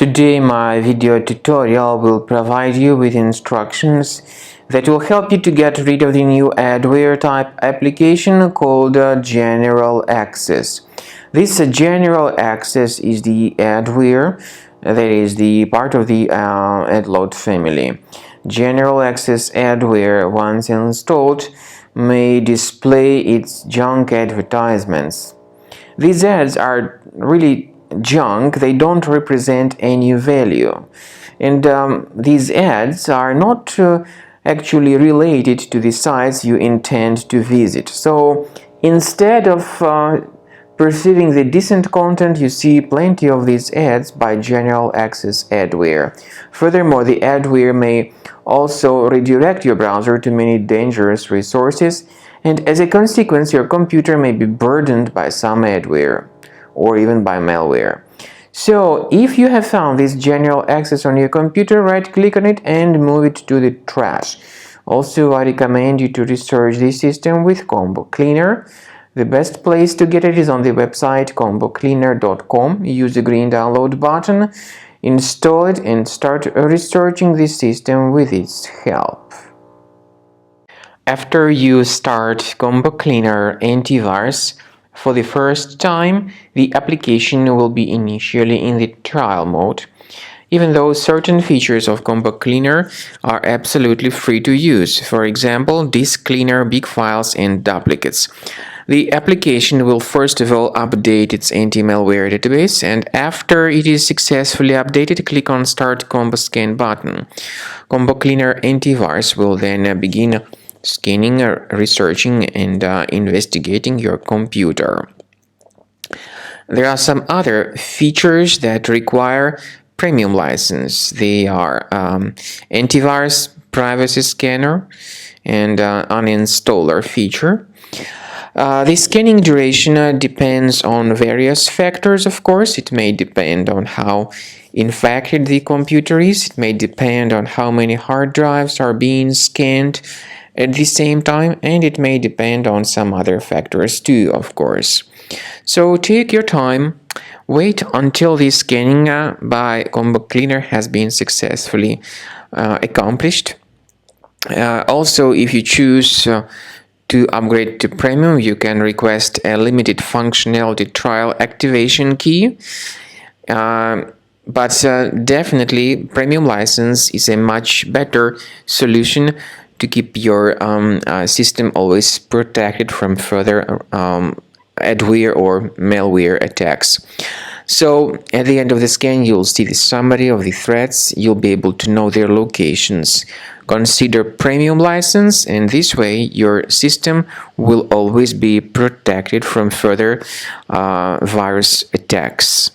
Today my video tutorial will provide you with instructions that will help you to get rid of the new adware type application called GeneralAccess. This GeneralAccess is the adware that is the part of the adload family. GeneralAccess adware, once installed, may display its junk advertisements. These ads are really junk. They don't represent any value, and these ads are not actually related to the sites you intend to visit. So instead of perceiving the decent content, you see plenty of these ads by GeneralAccess adware. Furthermore, the adware may also redirect your browser to many dangerous resources, and as a consequence, your computer may be burdened by some adware or even by malware. So, if you have found this GeneralAccess on your computer, right-click on it and move it to the trash. Also, I recommend you to research this system with Combo Cleaner. The best place to get it is on the website combocleaner.com. Use the green download button, install it, and start researching this system with its help. After you start Combo Cleaner antivirus for the first time, the application will be initially in the trial mode, even though certain features of Combo Cleaner are absolutely free to use. For example, disk cleaner, big files, and duplicates. The application will first of all update its anti-malware database, and after it is successfully updated, click on Start Combo Scan button. Combo Cleaner antivirus will then begin scanning, researching, and investigating your computer. There are some other features that require premium license. They are antivirus, privacy scanner, and uninstaller feature. The scanning duration depends on various factors, of course. It may depend on how infected the computer is. It may depend on how many hard drives are being scanned at the same time, and it may depend on some other factors too, of course. So take your time, wait until the scanning by Combo Cleaner has been successfully accomplished. Also, if you choose to upgrade to premium, you can request a limited functionality trial activation key. But definitely, premium license is a much better solution to keep your system always protected from further adware or malware attacks. So at the end of the scan, you'll see the summary of the threats. You'll be able to know their locations. Consider premium license, and this way your system will always be protected from further virus attacks.